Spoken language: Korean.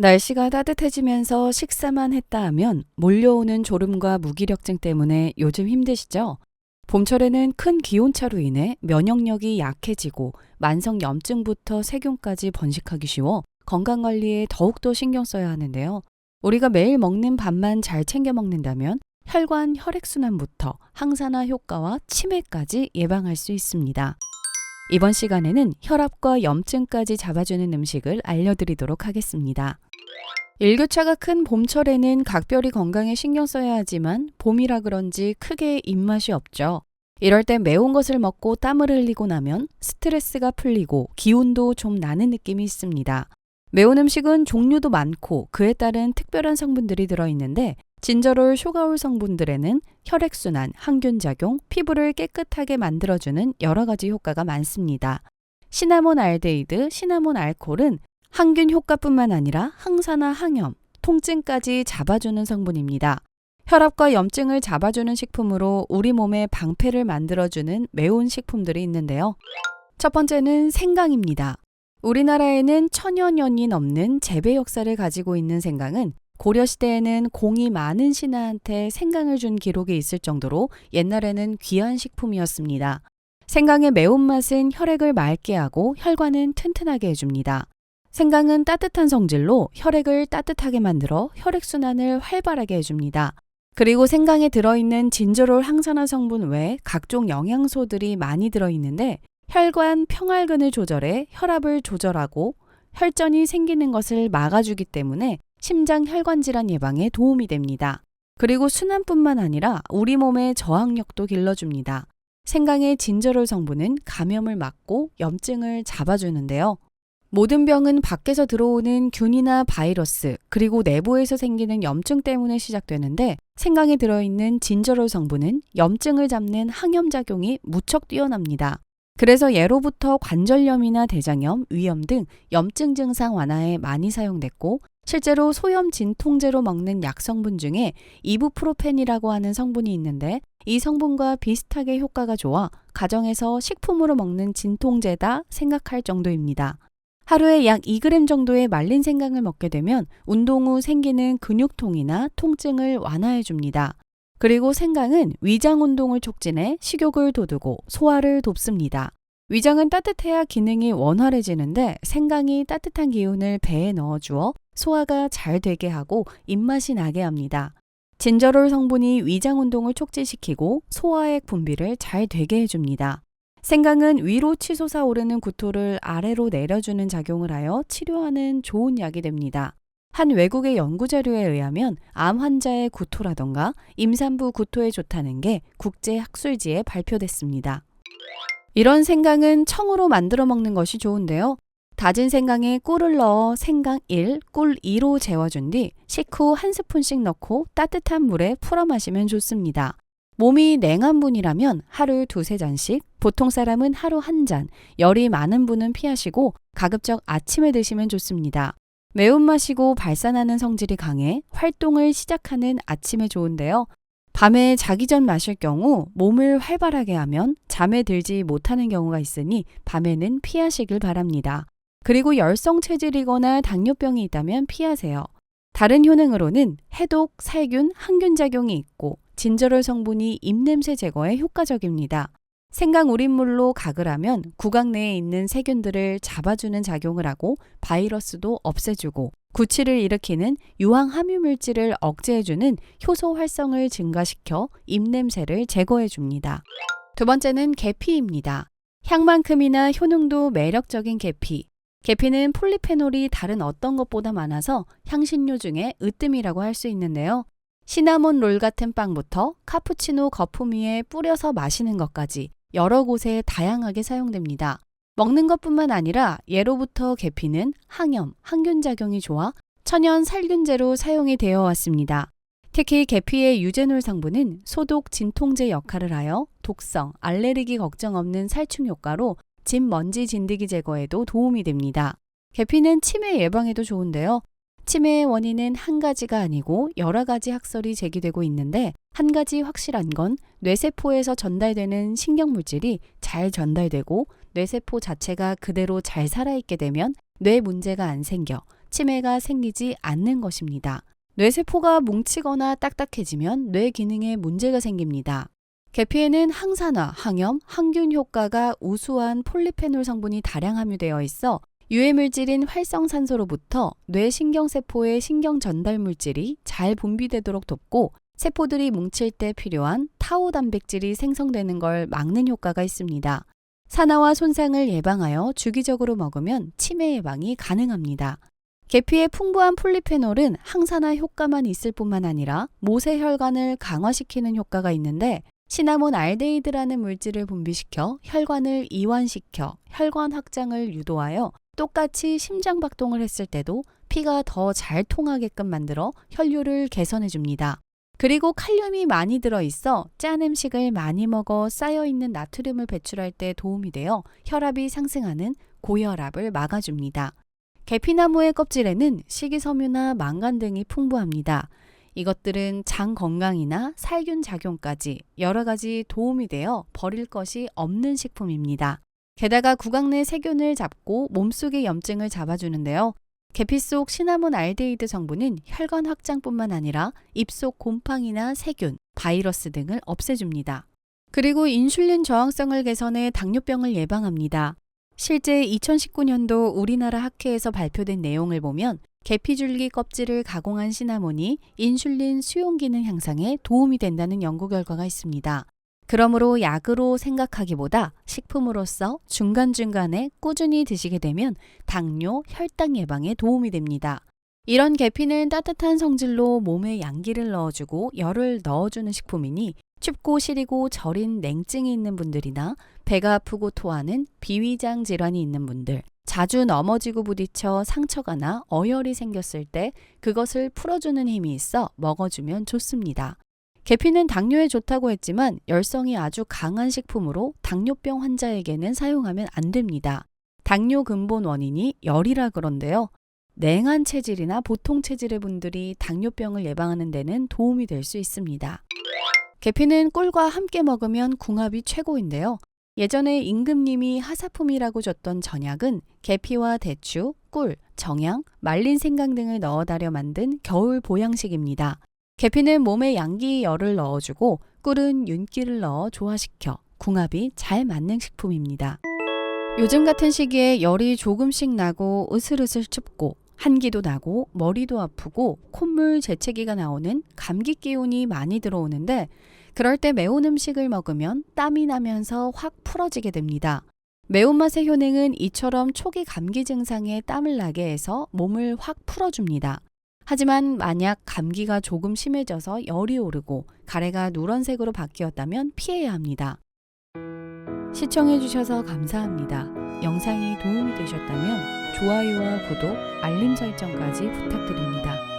날씨가 따뜻해지면서 식사만 했다 하면 몰려오는 졸음과 무기력증 때문에 요즘 힘드시죠? 봄철에는 큰 기온차로 인해 면역력이 약해지고 만성 염증부터 세균까지 번식하기 쉬워 건강관리에 더욱더 신경 써야 하는데요. 우리가 매일 먹는 밥만 잘 챙겨 먹는다면 혈관 혈액순환부터 항산화 효과와 치매까지 예방할 수 있습니다. 이번 시간에는 혈압과 염증까지 잡아주는 음식을 알려드리도록 하겠습니다. 일교차가 큰 봄철에는 각별히 건강에 신경 써야 하지만 봄이라 그런지 크게 입맛이 없죠. 이럴 때 매운 것을 먹고 땀을 흘리고 나면 스트레스가 풀리고 기운도 좀 나는 느낌이 있습니다. 매운 음식은 종류도 많고 그에 따른 특별한 성분들이 들어있는데 진저롤, 슈가올 성분들에는 혈액순환, 항균작용, 피부를 깨끗하게 만들어주는 여러 가지 효과가 많습니다. 시나몬 알데히드, 시나몬 알코올은 항균 효과뿐만 아니라 항산화, 항염, 통증까지 잡아주는 성분입니다. 혈압과 염증을 잡아주는 식품으로 우리 몸의 방패를 만들어주는 매운 식품들이 있는데요. 첫 번째는 생강입니다. 우리나라에는 천여 년이 넘는 재배 역사를 가지고 있는 생강은 고려시대에는 공이 많은 신하한테 생강을 준 기록이 있을 정도로 옛날에는 귀한 식품이었습니다. 생강의 매운맛은 혈액을 맑게 하고 혈관은 튼튼하게 해줍니다. 생강은 따뜻한 성질로 혈액을 따뜻하게 만들어 혈액순환을 활발하게 해줍니다. 그리고 생강에 들어있는 진저롤 항산화 성분 외에 각종 영양소들이 많이 들어있는데 혈관 평활근을 조절해 혈압을 조절하고 혈전이 생기는 것을 막아주기 때문에 심장 혈관 질환 예방에 도움이 됩니다. 그리고 순환뿐만 아니라 우리 몸의 저항력도 길러줍니다. 생강의 진저롤 성분은 감염을 막고 염증을 잡아주는데요. 모든 병은 밖에서 들어오는 균이나 바이러스 그리고 내부에서 생기는 염증 때문에 시작되는데 생강에 들어있는 진저롤 성분은 염증을 잡는 항염작용이 무척 뛰어납니다. 그래서 예로부터 관절염이나 대장염, 위염 등 염증 증상 완화에 많이 사용됐고 실제로 소염 진통제로 먹는 약 성분 중에 이부프로펜이라고 하는 성분이 있는데 이 성분과 비슷하게 효과가 좋아 가정에서 식품으로 먹는 진통제다 생각할 정도입니다. 하루에 약 2g 정도의 말린 생강을 먹게 되면 운동 후 생기는 근육통이나 통증을 완화해 줍니다. 그리고 생강은 위장 운동을 촉진해 식욕을 돋우고 소화를 돕습니다. 위장은 따뜻해야 기능이 원활해지는데 생강이 따뜻한 기운을 배에 넣어주어 소화가 잘 되게 하고 입맛이 나게 합니다. 진저롤 성분이 위장 운동을 촉진시키고 소화액 분비를 잘 되게 해줍니다. 생강은 위로 치솟아 오르는 구토를 아래로 내려주는 작용을 하여 치료하는 좋은 약이 됩니다. 한 외국의 연구자료에 의하면 암 환자의 구토라던가 임산부 구토에 좋다는 게 국제학술지에 발표됐습니다. 이런 생강은 청으로 만들어 먹는 것이 좋은데요. 다진 생강에 꿀을 넣어 생강 1, 꿀 2로 재워준 뒤 식후 1스푼씩 넣고 따뜻한 물에 풀어 마시면 좋습니다. 몸이 냉한 분이라면 하루 2-3잔씩, 보통 사람은 하루 1잔, 열이 많은 분은 피하시고 가급적 아침에 드시면 좋습니다. 매운맛이고 발산하는 성질이 강해 활동을 시작하는 아침에 좋은데요. 밤에 자기 전 마실 경우 몸을 활발하게 하면 잠에 들지 못하는 경우가 있으니 밤에는 피하시길 바랍니다. 그리고 열성 체질이거나 당뇨병이 있다면 피하세요. 다른 효능으로는 해독, 살균, 항균 작용이 있고 진저롤 성분이 입냄새 제거에 효과적입니다. 생강 우린물로 각을 하면 구강 내에 있는 세균들을 잡아주는 작용을 하고 바이러스도 없애주고 구취를 일으키는 유황 함유 물질을 억제해주는 효소 활성을 증가시켜 입냄새를 제거해줍니다. 두 번째는 계피입니다. 향만큼이나 효능도 매력적인 계피. 계피는 폴리페놀이 다른 어떤 것보다 많아서 향신료 중에 으뜸이라고 할 수 있는데요. 시나몬 롤 같은 빵부터 카푸치노 거품 위에 뿌려서 마시는 것까지 여러 곳에 다양하게 사용됩니다. 먹는 것뿐만 아니라 예로부터 계피는 항염, 항균 작용이 좋아 천연 살균제로 사용이 되어 왔습니다. 특히 계피의 유제놀 성분은 소독 진통제 역할을 하여 독성, 알레르기 걱정 없는 살충 효과로 집 먼지 진드기 제거에도 도움이 됩니다. 계피는 치매 예방에도 좋은데요. 치매의 원인은 한 가지가 아니고 여러 가지 학설이 제기되고 있는데 한 가지 확실한 건 뇌세포에서 전달되는 신경물질이 잘 전달되고 뇌세포 자체가 그대로 잘 살아있게 되면 뇌 문제가 안 생겨 치매가 생기지 않는 것입니다. 뇌세포가 뭉치거나 딱딱해지면 뇌 기능에 문제가 생깁니다. 계피에는 항산화, 항염, 항균 효과가 우수한 폴리페놀 성분이 다량 함유되어 있어 유해물질인 활성산소로부터 뇌신경세포의 신경 전달 물질이 잘 분비되도록 돕고 세포들이 뭉칠 때 필요한 타우 단백질이 생성되는 걸 막는 효과가 있습니다. 산화와 손상을 예방하여 주기적으로 먹으면 치매 예방이 가능합니다. 계피의 풍부한 폴리페놀은 항산화 효과만 있을 뿐만 아니라 모세혈관을 강화시키는 효과가 있는데 시나몬 알데히드라는 물질을 분비시켜 혈관을 이완시켜 혈관 확장을 유도하여 똑같이 심장박동을 했을 때도 피가 더 잘 통하게끔 만들어 혈류를 개선해 줍니다. 그리고 칼륨이 많이 들어있어 짠 음식을 많이 먹어 쌓여있는 나트륨을 배출할 때 도움이 되어 혈압이 상승하는 고혈압을 막아줍니다. 계피나무의 껍질에는 식이섬유나 망간 등이 풍부합니다. 이것들은 장 건강이나 살균 작용까지 여러 가지 도움이 되어 버릴 것이 없는 식품입니다. 게다가 구강 내 세균을 잡고 몸속의 염증을 잡아주는데요. 계피 속 시나몬 알데히드 성분은 혈관 확장뿐만 아니라 입속 곰팡이나 세균, 바이러스 등을 없애줍니다. 그리고 인슐린 저항성을 개선해 당뇨병을 예방합니다. 실제 2019년도 우리나라 학회에서 발표된 내용을 보면 계피줄기 껍질을 가공한 시나몬이 인슐린 수용 기능 향상에 도움이 된다는 연구 결과가 있습니다. 그러므로 약으로 생각하기보다 식품으로서 중간중간에 꾸준히 드시게 되면 당뇨, 혈당 예방에 도움이 됩니다. 이런 계피는 따뜻한 성질로 몸에 양기를 넣어주고 열을 넣어주는 식품이니 춥고 시리고 저린 냉증이 있는 분들이나 배가 아프고 토하는 비위장 질환이 있는 분들, 자주 넘어지고 부딪혀 상처가 나 어혈이 생겼을 때 그것을 풀어주는 힘이 있어 먹어주면 좋습니다. 계피는 당뇨에 좋다고 했지만 열성이 아주 강한 식품으로 당뇨병 환자에게는 사용하면 안 됩니다. 당뇨 근본 원인이 열이라 그런데요. 냉한 체질이나 보통 체질의 분들이 당뇨병을 예방하는 데는 도움이 될 수 있습니다. 계피는 꿀과 함께 먹으면 궁합이 최고인데요. 예전에 임금님이 하사품이라고 줬던 전약은 계피와 대추, 꿀, 정향, 말린 생강 등을 넣어 달여 만든 겨울 보양식입니다. 계피는 몸에 양기 열을 넣어주고 꿀은 윤기를 넣어 조화시켜 궁합이 잘 맞는 식품입니다. 요즘 같은 시기에 열이 조금씩 나고 으슬으슬 춥고 한기도 나고 머리도 아프고 콧물 재채기가 나오는 감기 기운이 많이 들어오는데 그럴 때 매운 음식을 먹으면 땀이 나면서 확 풀어지게 됩니다. 매운맛의 효능은 이처럼 초기 감기 증상에 땀을 나게 해서 몸을 확 풀어줍니다. 하지만 만약 감기가 조금 심해져서 열이 오르고 가래가 누런색으로 바뀌었다면 피해야 합니다. 시청해주셔서 감사합니다. 영상이 도움이 되셨다면 좋아요와 구독, 알림 설정까지 부탁드립니다.